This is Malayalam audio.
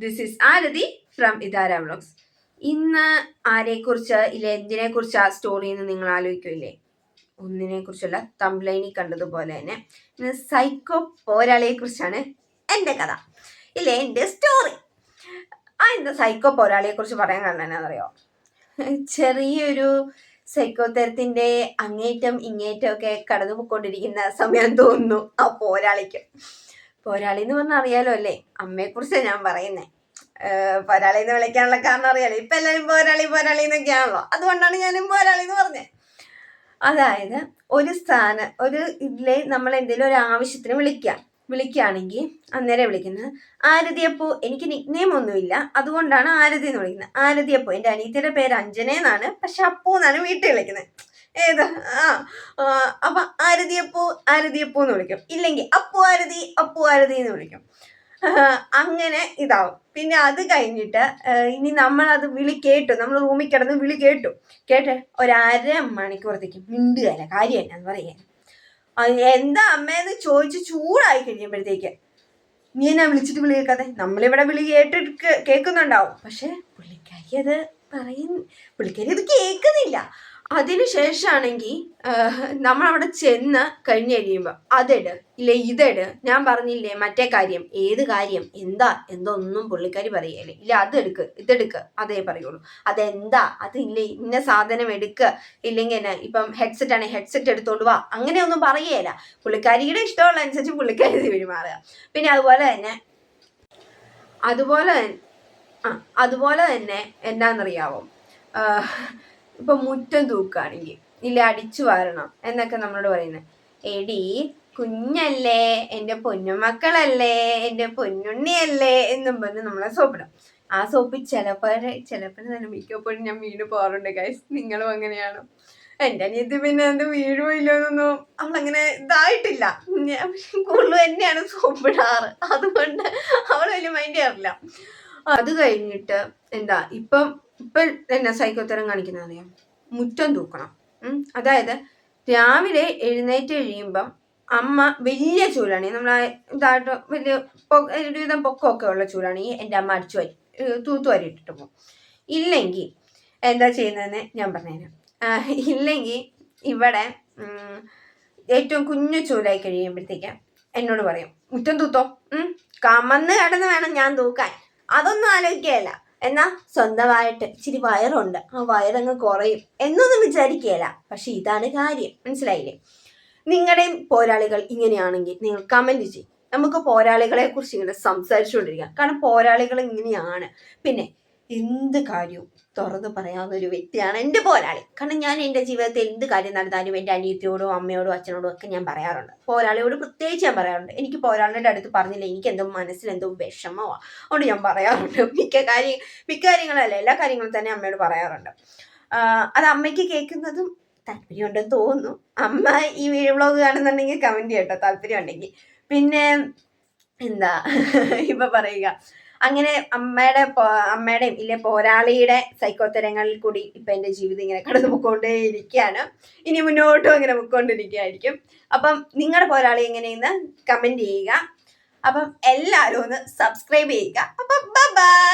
ദിസ് ഈസ് ആരതി ഫ്രം ഇതാര വ്ളോഗ്സ്. ഇന്ന് ആരെക്കുറിച്ച് ഇല്ല എന്തിനെ കുറിച്ച് ആ സ്റ്റോറി എന്ന് നിങ്ങൾ ആലോചിക്കില്ലേ? ഒന്നിനെ കുറിച്ചല്ല, തംബ്ലൈനിൽ കണ്ടതുപോലെ തന്നെ ഇന്ന് സൈക്കോ പോരാളിയെ കുറിച്ചാണ് എൻ്റെ കഥ, ഇല്ലേ എൻ്റെ സ്റ്റോറി. ഇന്ന് സൈക്കോ പോരാളിയെ കുറിച്ച് പറയാൻ കാരണം എന്നാണെന്നറിയോ? ചെറിയൊരു സൈക്കോ തരത്തിന്റെ അങ്ങേറ്റം ഇങ്ങേറ്റം ഒക്കെ കടന്നു പോയിക്കൊണ്ടിരിക്കുന്ന സമയം തോന്നുന്നു ആ പോരാളിക്ക്. പോരാളി എന്ന് പറഞ്ഞാൽ അറിയാലോ അല്ലേ, അമ്മയെ കുറിച്ചാണ് ഞാൻ പറയുന്നത്. പോരാളി എന്ന് വിളിക്കാനുള്ള കാരണം അറിയാലോ, ഇപ്പൊ എല്ലാവരും പോരാളി പോരാളി എന്നൊക്കെയാണല്ലോ, അതുകൊണ്ടാണ് ഞാനും പോരാളി എന്ന് പറഞ്ഞത്. അതായത് ഒരു ഇതിലെ നമ്മൾ എന്തെങ്കിലും ഒരു ആവശ്യത്തിന് വിളിക്കുകയാണെങ്കിൽ അന്നേരം വിളിക്കുന്നത് ആരതിയപ്പൂ. എനിക്ക് നിക്നെയിം ഒന്നുമില്ല, അതുകൊണ്ടാണ് ആരതി എന്ന് വിളിക്കുന്നത്. ആരതിയപ്പൂ. എൻ്റെ അനിയത്തിയുടെ പേര് അഞ്ജന എന്നാണ്, പക്ഷെ അപ്പൂ എന്നാണ് വീട്ടിൽ വിളിക്കുന്നത്. അപ്പൊ ആരതിയപ്പൂ എന്ന് വിളിക്കും, ഇല്ലെങ്കിൽ അപ്പു ആരതി എന്ന് വിളിക്കും. അങ്ങനെ ഇതാവും. പിന്നെ അത് കഴിഞ്ഞിട്ട് ഇനി നമ്മളത് നമ്മൾ റൂമിൽ കിടന്ന് വിളി കേട്ട് ഒരു മണിക്കൂറത്തേക്ക് മിണ്ടുകയല്ല, കാര്യം എന്നാന്ന് പറയാൻ. എന്താ അമ്മയെന്ന് ചോദിച്ച് ചൂടായി കഴിയുമ്പോഴത്തേക്ക് നീ എന്നാ വിളിച്ചിട്ട് വിളി കേൾക്കാതെ? നമ്മളിവിടെ വിളി കേൾക്കുന്നുണ്ടാവും, പക്ഷെ പുള്ളിക്കാരി അത് കേൾക്കുന്നില്ല. അതിനുശേഷമാണെങ്കിൽ നമ്മളവിടെ ചെന്ന് കഴിഞ്ഞ് കഴിയുമ്പോൾ ഇതെട്, ഞാൻ പറഞ്ഞില്ലേ മറ്റേ കാര്യം, ഏത് കാര്യം, എന്തൊന്നും പുള്ളിക്കാരി പറയല്ലേ. ഇല്ല ഇതെടുക്ക് അതേ പറയുള്ളൂ. അതെന്താ, അതില്ലേ ഇന്ന സാധനം എടുക്കുക, ഇല്ലെങ്കിൽ എന്നാ ഇപ്പം ഹെഡ്സെറ്റ് ആണെങ്കിൽ ഹെഡ്സെറ്റ് എടുത്തോണ്ട് വാ, അങ്ങനെയൊന്നും പറയുകയില്ല. പുള്ളിക്കാരിയുടെ ഇഷ്ടമുള്ള അനുസരിച്ച് പുള്ളിക്കാരി പെരുമാറുക. പിന്നെ അതുപോലെ തന്നെ എന്താണെന്നറിയാവോ, ഇപ്പൊ മുറ്റം തൂക്കുകയാണെങ്കിൽ ഇല്ല അടിച്ചു വാരണം എന്നൊക്കെ നമ്മളോട് പറയുന്നത്. എടി കുഞ്ഞല്ലേ, എൻ്റെ പൊന്നുമക്കളല്ലേ, എൻ്റെ പൊന്നുണ്ണിയല്ലേ എന്നും പറഞ്ഞ് നമ്മളെ സോപ്പിടും. ആ സോപ്പിൽ ചിലപ്പോൾ തന്നെ മിക്കപ്പോഴും ഞാൻ വീണ് പോകാറുണ്ട് ഗൈസ്. നിങ്ങളും അങ്ങനെയാണോ? എൻ്റെ അനിയത്തി പിന്നെ എന്ത് വീഴുമോ ഇല്ലോന്നൊന്നും അവളങ്ങനെ ഇതായിട്ടില്ല. കൂടുതലും എന്നെയാണ് സോപ്പിടാറ്, അതുകൊണ്ട് അവൾ വലിയ മൈൻഡ് ചെയ്യാറില്ല. അത് കഴിഞ്ഞിട്ട് ഇപ്പം എന്നാ സൈക്കോത്തരം കാണിക്കുന്നത് അറിയാം, മുറ്റം തൂക്കണം. അതായത് രാവിലെ എഴുന്നേറ്റ് കഴിയുമ്പം അമ്മ വലിയ ചൂലാണെങ്കിൽ ഇതായിട്ട് ഒരുവിധം പൊക്കമൊക്കെ ഉള്ള ചൂലാണെങ്കിൽ എൻ്റെ അമ്മ തൂത്തുവാരി ഇട്ടിട്ട് പോകും. ഇല്ലെങ്കിൽ എന്താ ചെയ്യുന്നതെന്ന് ഞാൻ പറഞ്ഞുതരാം. ഇല്ലെങ്കിൽ ഇവിടെ ഏറ്റവും കുഞ്ഞു ചൂലായി കഴിയുമ്പോഴത്തേക്ക് എന്നോട് പറയും, മുറ്റം തൂത്തോ, കമന്ന് കിടന്ന് വേണം ഞാൻ തൂക്കാൻ. അതൊന്നും ആലോചിക്കുകയല്ല. എന്നാ സ്വന്തമായിട്ട് ഇച്ചിരി വയറുണ്ട്, ആ വയറങ്ങ് കുറയും എന്നൊന്നും വിചാരിക്കുകയല്ല. പക്ഷെ ഇതാണ് കാര്യം, മനസ്സിലായില്ലേ? നിങ്ങളുടെയും പോരാളികൾ ഇങ്ങനെയാണെങ്കിൽ നിങ്ങൾ കമന്റ് ചെയ്യും. നമുക്ക് പോരാളികളെ കുറിച്ച് ഇങ്ങനെ സംസാരിച്ചുകൊണ്ടിരിക്കാം, കാരണം പോരാളികൾ ഇങ്ങനെയാണ്. പിന്നെ എന്ത് കാര്യവും തുറന്ന് പറയാവുന്ന ഒരു വ്യക്തിയാണ് എൻ്റെ പോരാളി. കാരണം ഞാൻ എൻ്റെ ജീവിതത്തിൽ എന്ത് കാര്യം നടന്നാലും എൻ്റെ അനിയത്തിയോടും അമ്മയോടും അച്ഛനോടും ഒക്കെ ഞാൻ പറയാറുണ്ട്. പോരാളിയോട് പ്രത്യേകിച്ച് ഞാൻ പറയാറുണ്ട്. എനിക്ക് പോരാളിയുടെ അടുത്ത് പറഞ്ഞില്ല എനിക്ക് എന്തോ മനസ്സിലെന്തോ വിഷമമാണ്, അതുകൊണ്ട് ഞാൻ പറയാറുണ്ട്. മിക്ക കാര്യങ്ങളല്ല, എല്ലാ കാര്യങ്ങളും തന്നെ അമ്മയോട് പറയാറുണ്ട്. അത് അമ്മയ്ക്ക് കേൾക്കുന്നതും താല്പര്യമുണ്ടെന്ന് തോന്നുന്നു. അമ്മ ഈ വീഡിയോ വ്ളോഗ് കാണുന്നുണ്ടെങ്കിൽ കമന്റ് ചെയ്യട്ടോ, താല്പര്യം ഉണ്ടെങ്കിൽ. പിന്നെ ഇപ്പൊ പറയുക, അങ്ങനെ അമ്മയുടെയും ഇല്ലേ പോരാളിയുടെ സൈക്കോത്തരങ്ങളിൽ കൂടി ഇപ്പൊ എൻ്റെ ജീവിതം ഇങ്ങനെ കടന്നു പോയിക്കൊണ്ടേയിരിക്കുകയാണ്. ഇനി മുന്നോട്ടും അങ്ങനെ പോയിക്കൊണ്ടിരിക്കുകയായിരിക്കും. അപ്പം നിങ്ങളുടെ പോരാളി എങ്ങനെയെന്ന് കമന്റ് ചെയ്യുക. അപ്പം എല്ലാവരും ഒന്ന് സബ്സ്ക്രൈബ് ചെയ്യുക. അപ്പം ബൈ.